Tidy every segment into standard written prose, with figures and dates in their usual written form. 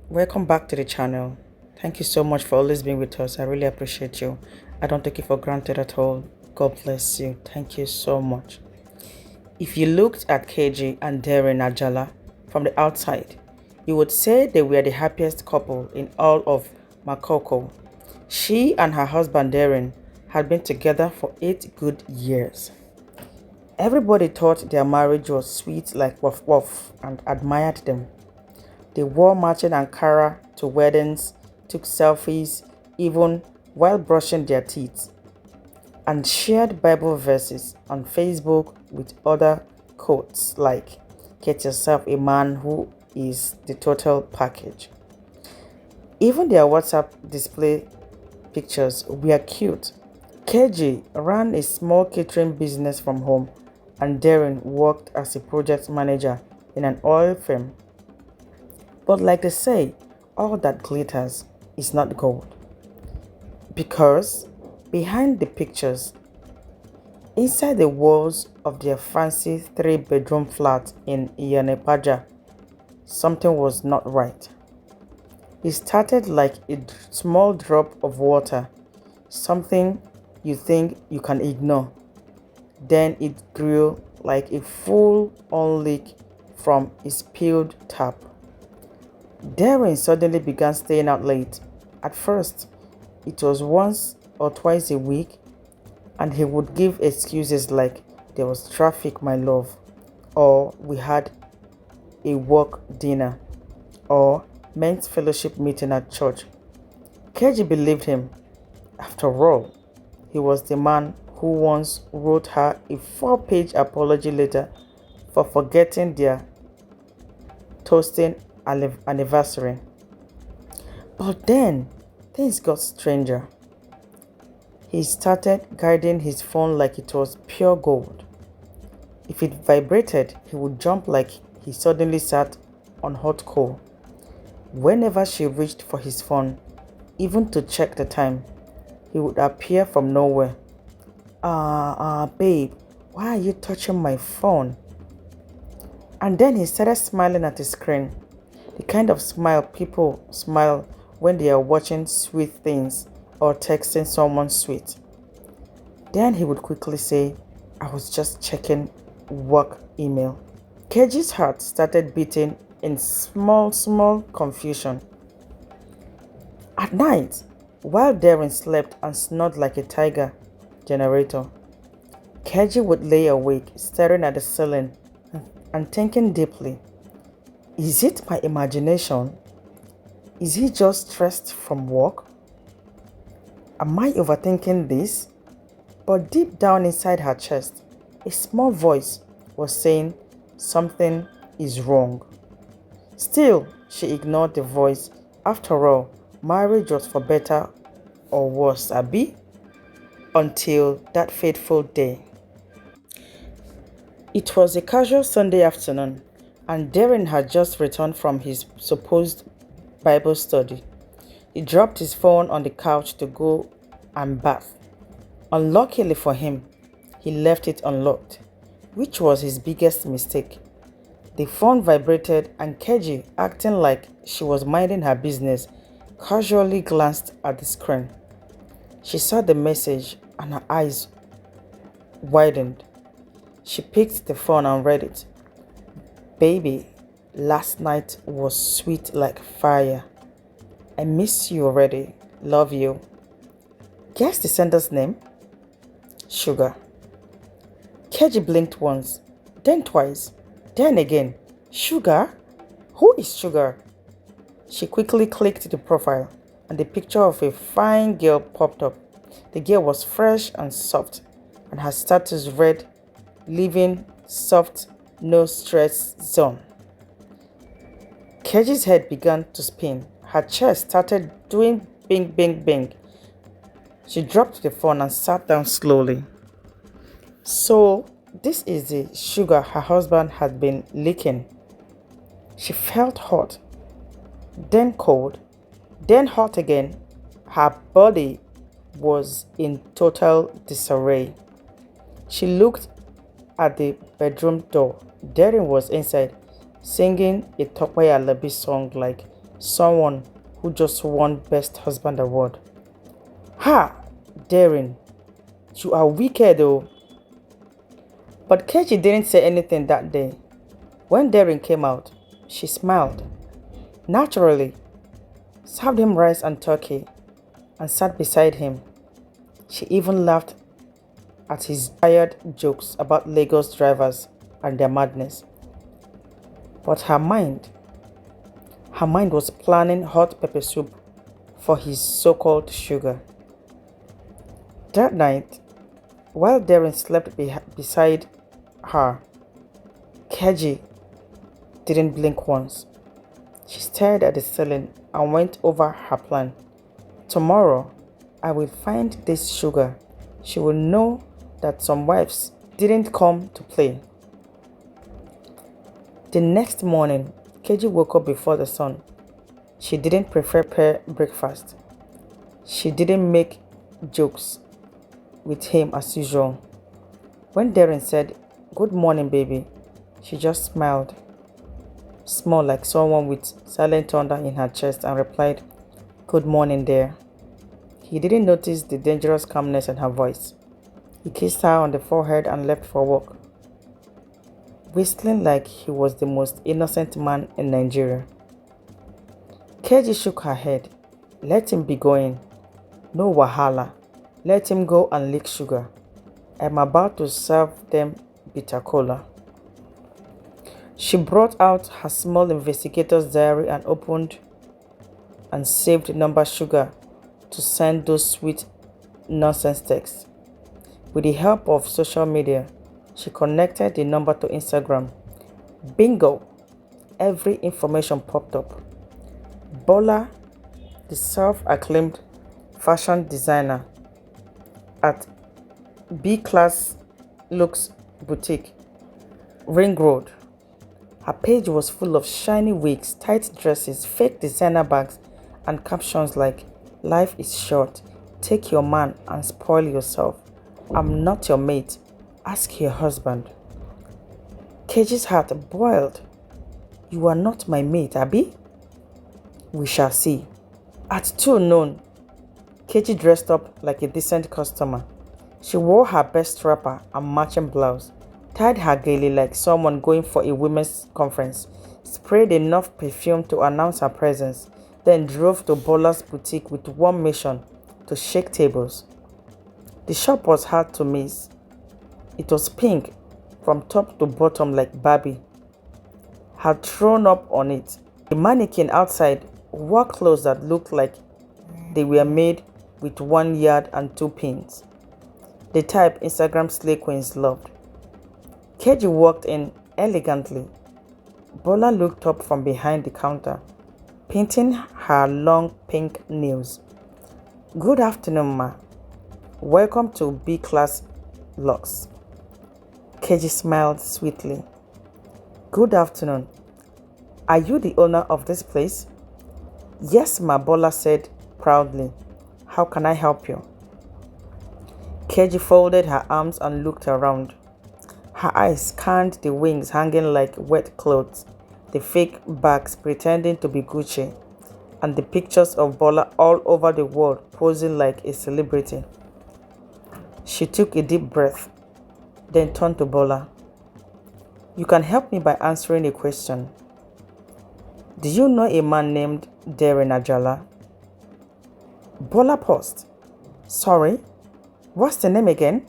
Welcome back to the channel. Thank you so much for always being with us. I really appreciate you. I don't take it for granted at all. God bless you. Thank you so much. If you looked at KG and Darren Ajala from the outside, you would say they were the happiest couple in all of Makoko. She and her husband Darren had been together for 8 good years. Everybody thought their marriage was sweet like Wuff Wuff and admired them. They wore matching Ankara to weddings, took selfies, even while brushing their teeth, and shared Bible verses on Facebook with other quotes like, "Get yourself a man who is the total package." Even their WhatsApp display pictures were cute. KG ran a small catering business from home, and Darren worked as a project manager in an oil firm. But like they say, all that glitters is not gold. Because behind the pictures, inside the walls of their fancy 3-bedroom flat in Iyanepaja, something was not right. It started like a small drop of water, something you think you can ignore. Then it grew like a full-on leak from a spilled tap. Darren suddenly began staying out late. At first, it was once or twice a week, and he would give excuses like there was traffic, my love, or we had a work dinner, or men's fellowship meeting at church. KG believed him. After all, he was the man who once wrote her a 4-page apology letter for forgetting their toasting anniversary. But then, things got stranger. He started guiding his phone like it was pure gold. If it vibrated, he would jump like he suddenly sat on hot coal. Whenever she reached for his phone, even to check the time, he would appear from nowhere. Babe, why are you touching my phone?" And then he started smiling at the screen. The kind of smile people smile when they are watching sweet things or texting someone sweet. Then he would quickly say, "I was just checking work email." KG's heart started beating in small confusion. At night, while Darren slept and snored like a tiger generator, KG would lay awake staring at the ceiling and thinking deeply. Is it my imagination? Is he just stressed from work? Am I overthinking this? But deep down inside her chest, a small voice was saying something is wrong. Still, she ignored the voice. After all, marriage was for better or worse, Abi? Until that fateful day. It was a casual Sunday afternoon, and Darren had just returned from his supposed Bible study. He dropped his phone on the couch to go and bath. Unluckily for him, he left it unlocked, which was his biggest mistake. The phone vibrated, and Keji, acting like she was minding her business, casually glanced at the screen. She saw the message and her eyes widened. She picked the phone and read it. "Baby, last night was sweet like fire. I miss you already. Love you." Guess the sender's name? Sugar. Keji blinked once, then twice, then again. Sugar? Who is Sugar? She quickly clicked the profile, and the picture of a fine girl popped up. The girl was fresh and soft, and her status read, "Living soft, no stress zone." Keji's head began to spin. Her chest started doing bing, bing, bing. She dropped the phone and sat down slowly. So, this is the sugar her husband had been licking. She felt hot, then cold, then hot again. Her body was in total disarray. She looked at the bedroom door. Darren was inside, singing a Tokwe Alabi song like someone who just won Best Husband Award. Ha! Daring, you are wicked though. But Keji didn't say anything that day. When Daring came out, she smiled. Naturally, served him rice and turkey, and sat beside him. She even laughed at his tired jokes about Lagos drivers and their madness. But her mind was planning hot pepper soup for his so-called sugar. That night, while Darren slept beside her, Keji didn't blink once. She stared at the ceiling and went over her plan. Tomorrow, I will find this sugar. She will know that some wives didn't come to play. The next morning, Keji woke up before the sun. She didn't prepare breakfast. She didn't make jokes with him as usual. When Darren said, "Good morning, baby," she just smiled, small like someone with silent thunder in her chest, and replied, "Good morning, dear." He didn't notice the dangerous calmness in her voice. He kissed her on the forehead and left for work, whistling like he was the most innocent man in Nigeria. Keji shook her head. Let him be going. No wahala. Let him go and lick sugar. I'm about to serve them bitter cola. She brought out her small investigator's diary and opened and saved number sugar to send those sweet nonsense texts. With the help of social media, she connected the number to Instagram. Bingo! Every information popped up. Bola, the self-acclaimed fashion designer at B-Class Looks Boutique, Ring Road. Her page was full of shiny wigs, tight dresses, fake designer bags, and captions like, "Life is short. Take your man and spoil yourself. I'm not your mate. Ask your husband." Keji's heart boiled. You are not my mate, Abi? We shall see. At 2 noon, Keji dressed up like a decent customer. She wore her best wrapper and matching blouse, tied her gaily like someone going for a women's conference, sprayed enough perfume to announce her presence, then drove to Bola's boutique with one mission: to shake tables. The shop was hard to miss. It was pink from top to bottom like Barbie had thrown up on it. The mannequin outside wore clothes that looked like they were made with 1 yard and 2 pins. The type Instagram slay queens loved. Keji walked in elegantly. Bola looked up from behind the counter, painting her long pink nails. Good afternoon, ma. Welcome to B-Class Lux. Keji smiled sweetly. Good afternoon. Are you the owner of this place? Yes, ma, Bola said proudly. How can I help you? Keji folded her arms and looked around. Her eyes scanned the wings hanging like wet clothes, the fake bags pretending to be Gucci, and the pictures of Bola all over the world posing like a celebrity. She took a deep breath, then turned to Bola. You can help me by answering a question. Do you know a man named Darren Ajala? Bola paused. Sorry, what's the name again?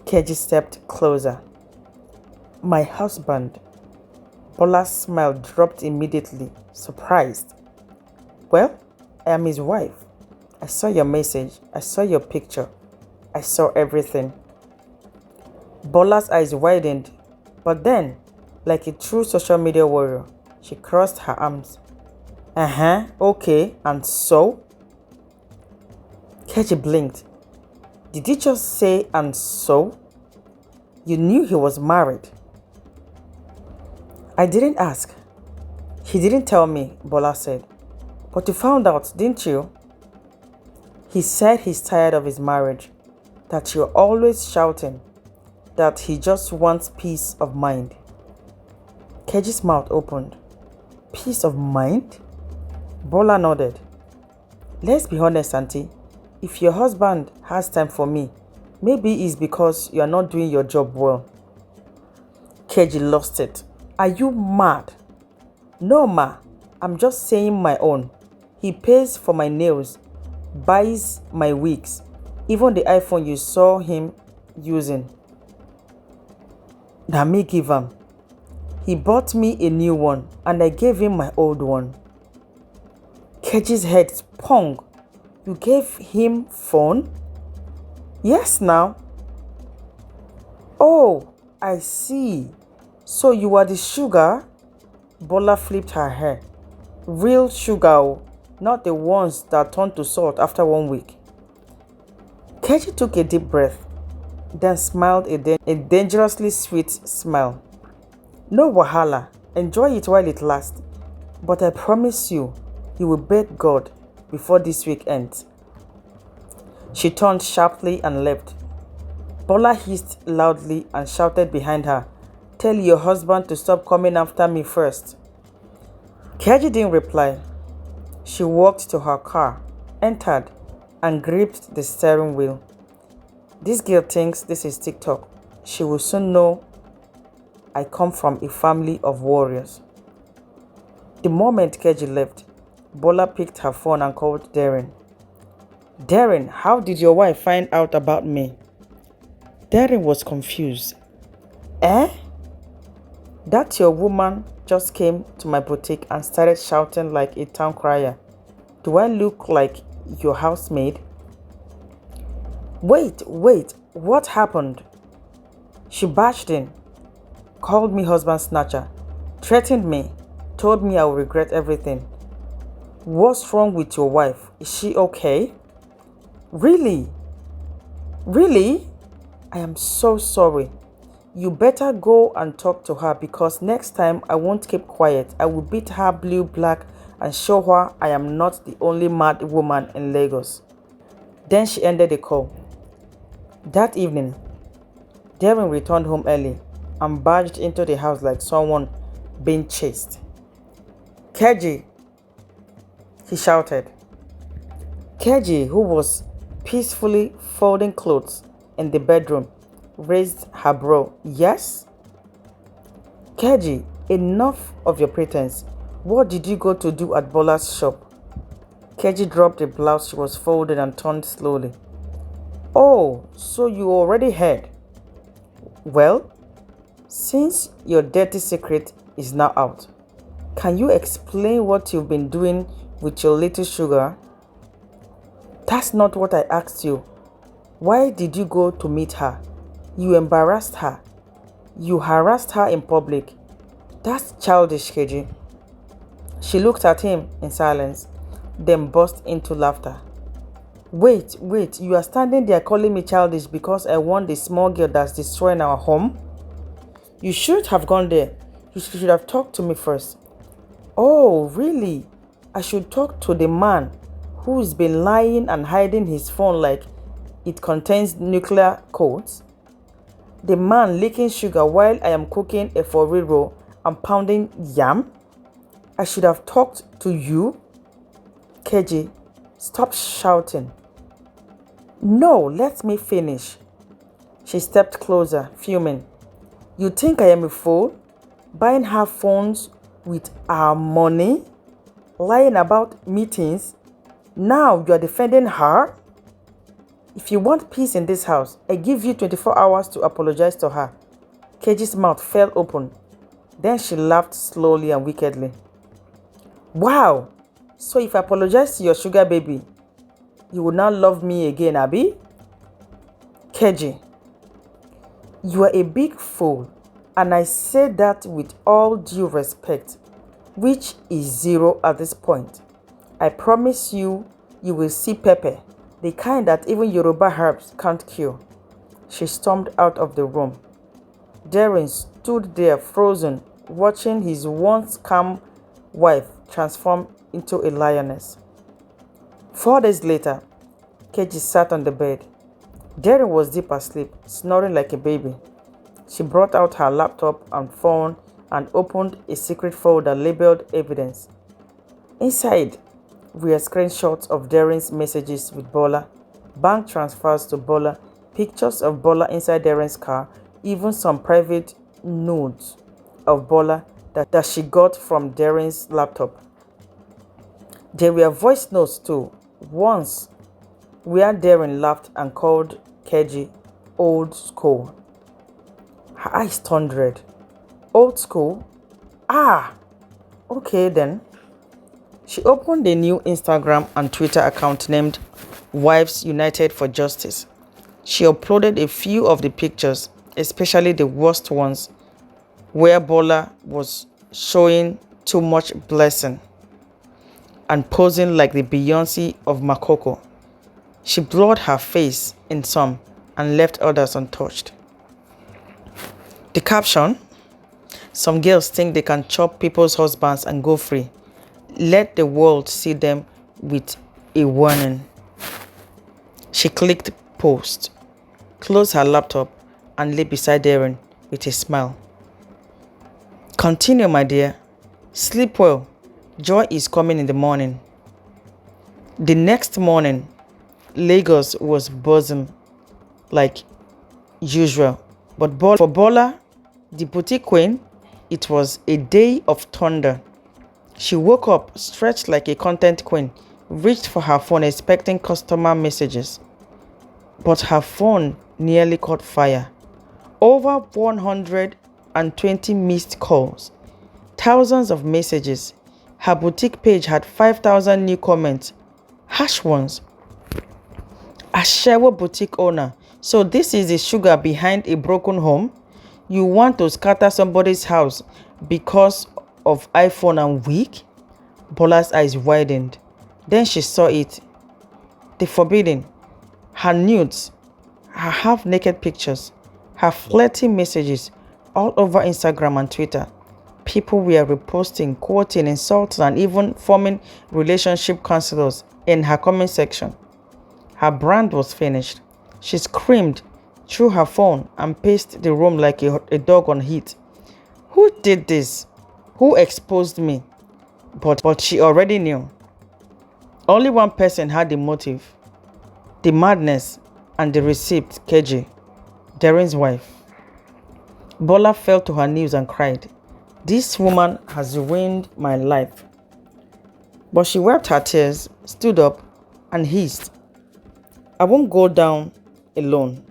Keji stepped closer. My husband. Bola's smile dropped immediately, surprised. Well, I am his wife. I saw your message. I saw your picture. I saw everything. Bola's eyes widened, but then, like a true social media warrior, she crossed her arms. Okay, and so? Keji blinked. Did you just say "and so"? You knew he was married. I didn't ask. He didn't tell me, Bola said. But you found out, didn't you? He said he's tired of his marriage, that you're always shouting, that he just wants peace of mind. Keji's mouth opened. Peace of mind? Bola nodded. Let's be honest, Auntie. If your husband has time for me, maybe it's because you are not doing your job well. Keji lost it. Are you mad? No, ma. I'm just saying my own. He pays for my nails, buys my wigs, even the iPhone you saw him using. Now me give him. He bought me a new one and I gave him my old one. Keji's head spun. You gave him phone? Yes, now. Oh, I see. So you are the sugar? Bola flipped her hair. Real sugar, not the ones that turn to salt after 1 week. Keji took a deep breath, then smiled a dangerously sweet smile. No wahala, enjoy it while it lasts. But I promise you will beg God before this week ends. She turned sharply and left. Bola hissed loudly and shouted behind her, Tell your husband to stop coming after me first. Keji didn't reply. She walked to her car, entered, and gripped the steering wheel. This girl thinks this is TikTok. She will soon know I come from a family of warriors. The moment Keji left, Bola picked her phone and called Darren. Darren, how did your wife find out about me? Darren was confused. Eh? That your woman just came to my boutique and started shouting like a town crier. Do I look like your housemaid? Wait, what happened? She barged in, called me husband snatcher, threatened me, told me I will regret everything. What's wrong with your wife? Is she okay? Really? Really? I am so sorry. You better go and talk to her because next time I won't keep quiet. I will beat her blue black and show her I am not the only mad woman in Lagos. Then she ended the call. That evening, Darren returned home early and barged into the house like someone being chased. Keji, he shouted. Keji, who was peacefully folding clothes in the bedroom, raised her brow. Yes? Keji, enough of your pretense. What did you go to do at Bola's shop? Keji dropped the blouse she was folding and turned slowly. Oh, so you already heard. Well, since your dirty secret is now out, can you explain what you've been doing with your little sugar? That's not what I asked you. Why did you go to meet her? You embarrassed her. You harassed her in public. That's childish, Keji. She looked at him in silence, then burst into laughter. Wait, you are standing there calling me childish because I want the small girl that's destroying our home? You should have gone there. You should have talked to me first. Oh, really? I should talk to the man who's been lying and hiding his phone like it contains nuclear codes? The man licking sugar while I am cooking a foriro and pounding yam? I should have talked to you? Keji, stop shouting. No, let me finish. She stepped closer, fuming. You think I am a fool? Buying her phones with our money? Lying about meetings? Now you are defending her? If you want peace in this house, I give you 24 hours to apologize to her. Keji's mouth fell open. Then she laughed slowly and wickedly. Wow! So if I apologize to your sugar baby, you will not love me again, Abi? Keji, you are a big fool, and I say that with all due respect, which is zero at this point. I promise you, you will see pepper, the kind that even Yoruba herbs can't cure. She stormed out of the room. Darren stood there frozen, watching his once calm wife transform into a lioness. 4 days later, Keji sat on the bed. Darren was deep asleep, snoring like a baby. She brought out her laptop and phone and opened a secret folder labeled evidence. Inside were screenshots of Darren's messages with Bola, bank transfers to Bola, pictures of Bola inside Darren's car, even some private nudes of Bola that she got from Darren's laptop. There were voice notes too, once where Darren laughed and called Keji old school. Her eyes turned red. Old school? Ah, okay then. She opened a new Instagram and Twitter account named Wives United for Justice. She uploaded a few of the pictures, especially the worst ones, where Bola was showing too much blessing and posing like the Beyonce of Makoko. She blurred her face in some and left others untouched. The caption: some girls think they can chop people's husbands and go free. Let the world see them with a warning. She clicked post, closed her laptop, and lay beside Darren with a smile. Continue, my dear. Sleep well. Joy is coming in the morning. The next morning, Lagos was buzzing like usual. But for Bola, the boutique queen, it was a day of thunder. She woke up, stretched like a content queen, reached for her phone expecting customer messages. But her phone nearly caught fire. Over 120 missed calls, thousands of messages. Her boutique page had 5,000 new comments, harsh ones. Ashewo boutique owner. So this is the sugar behind a broken home? You want to scatter somebody's house because of iPhone and wig? Bola's eyes widened. Then she saw it. The forbidden. Her nudes. Her half-naked pictures. Her flirty messages all over Instagram and Twitter. People were reposting, quoting, insulting, and even forming relationship counselors in her comment section. Her brand was finished. She screamed through her phone and paced the room like a dog on heat. Who did this? Who exposed me? But she already knew. Only one person had the motive, the madness, and the receipt. Keji, Darren's wife. Bola fell to her knees and cried, "This woman has ruined my life." But she wiped her tears, stood up, and hissed, "I won't go down alone.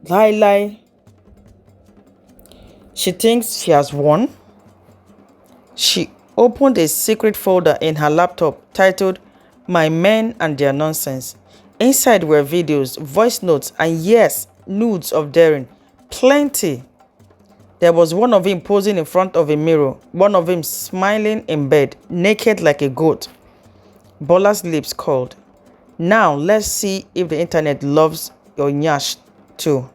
Lie, lie." She thinks she has won. She opened a secret folder in her laptop titled My Men and Their Nonsense. Inside were videos, voice notes, and yes, nudes of Darren. Plenty. There was one of him posing in front of a mirror, one of him smiling in bed, naked like a goat. Bola's lips curled. Now let's see if the internet loves your nyash too.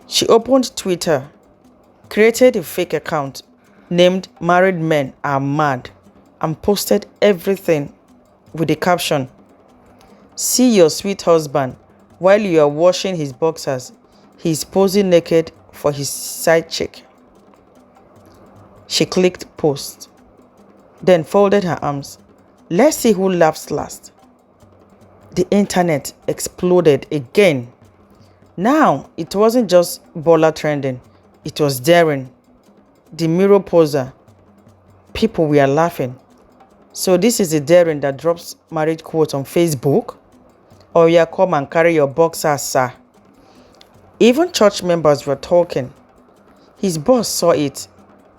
She opened Twitter, created a fake account named Married Men Are Mad, and posted everything with the caption, "See your sweet husband while you are washing his boxers. He's posing naked for his side chick." She clicked post, then folded her arms. Let's see who laughs last. The internet exploded again. Now, it wasn't just Bola trending. It was Darren, the mirror poser. People were laughing. So this is the Darren that drops marriage quotes on Facebook? Or yeah, come and carry your boxers, sir. Even church members were talking. His boss saw it.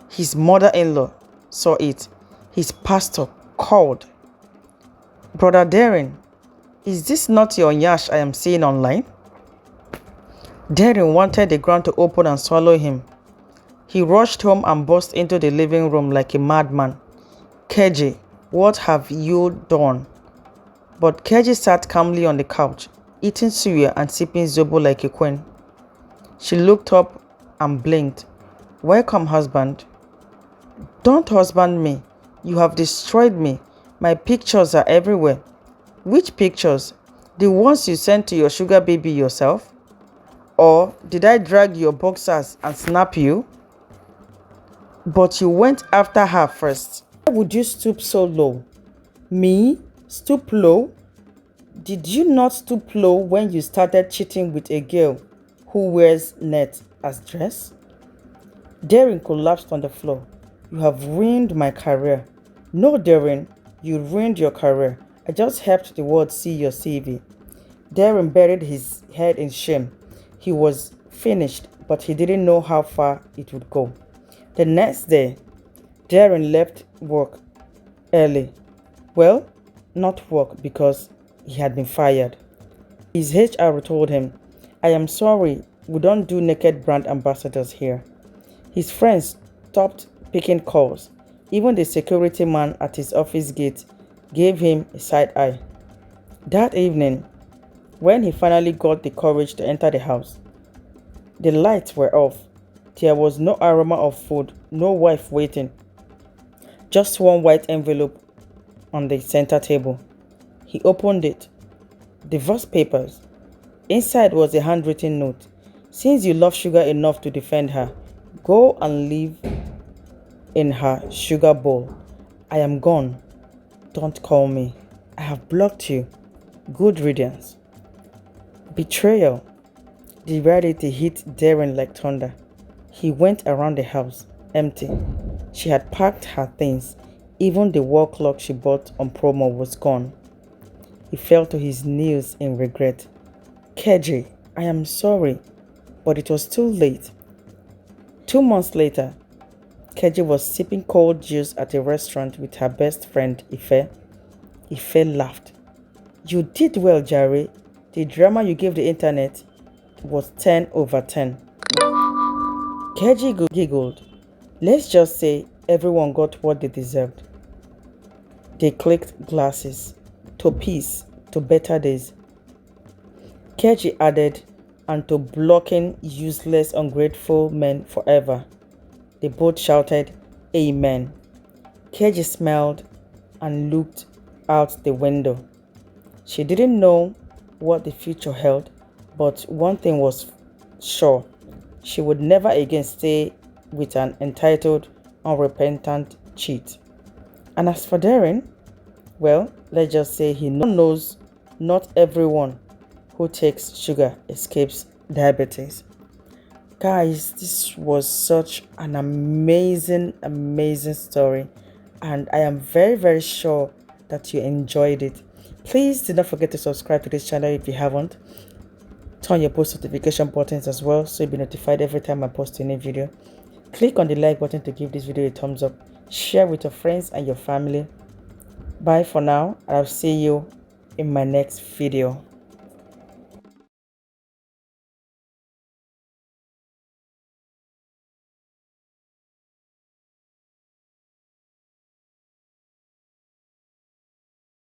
His mother-in-law saw it. His pastor called. Brother Darren, is this not your nyash I am seeing online? Darren wanted the ground to open and swallow him. He rushed home and burst into the living room like a madman. Keji, what have you done? But Keji sat calmly on the couch, eating suya and sipping zobo like a queen. She looked up and blinked. Welcome, husband. Don't husband me. You have destroyed me. My pictures are everywhere. Which pictures? The ones you sent to your sugar baby yourself? Or did I drag your boxers and snap you? But you went after her first. Why would you stoop so low? Me? Stoop low? Did you not stoop low when you started cheating with a girl who wears net as dress? Darren collapsed on the floor. You have ruined my career. No, Darren, you ruined your career. I just helped the world see your CV. Darren buried his head in shame. He was finished, but he didn't know how far it would go. The next day, Darren left work early. Well, not work because he had been fired. His HR told him, I am sorry, we don't do naked brand ambassadors here. His friends stopped picking calls. Even the security man at his office gate gave him a side eye. That evening, when he finally got the courage to enter the house, the lights were off. There was no aroma of food, no wife waiting. Just one white envelope on the center table. He opened it. Divorce papers. Inside was a handwritten note. Since you love Sugar enough to defend her, go and live in her sugar bowl. I am gone. Don't call me. I have blocked you. Good riddance. Betrayal. The reality hit Darren like thunder. He went around the house, empty. She had packed her things. Even the wall clock she bought on promo was gone. He fell to his knees in regret. KJ, I am sorry, but it was too late. 2 months later, KJ was sipping cold juice at a restaurant with her best friend, Ife. Ife laughed. You did well, Jerry. The drama you gave the internet was 10 over 10. KJ giggled. Let's just say everyone got what they deserved. They clicked glasses. To peace, to better days. KJ added, and to blocking useless, ungrateful men forever. They both shouted, Amen. KJ smiled and looked out the window. She didn't know what the future held, but one thing was sure. She would never again stay with an entitled, unrepentant cheat. And as for Darren, well, let's just say he knows not everyone who takes sugar escapes diabetes. Guys, this was such an amazing story, and I am very sure that you enjoyed it. Please do not forget to subscribe to this channel if you haven't. Turn your post notification buttons as well so you'll be notified every time I post a new video. Click on the like button to give this video a thumbs up. Share with your friends and your family. Bye for now. I'll see you in my next video.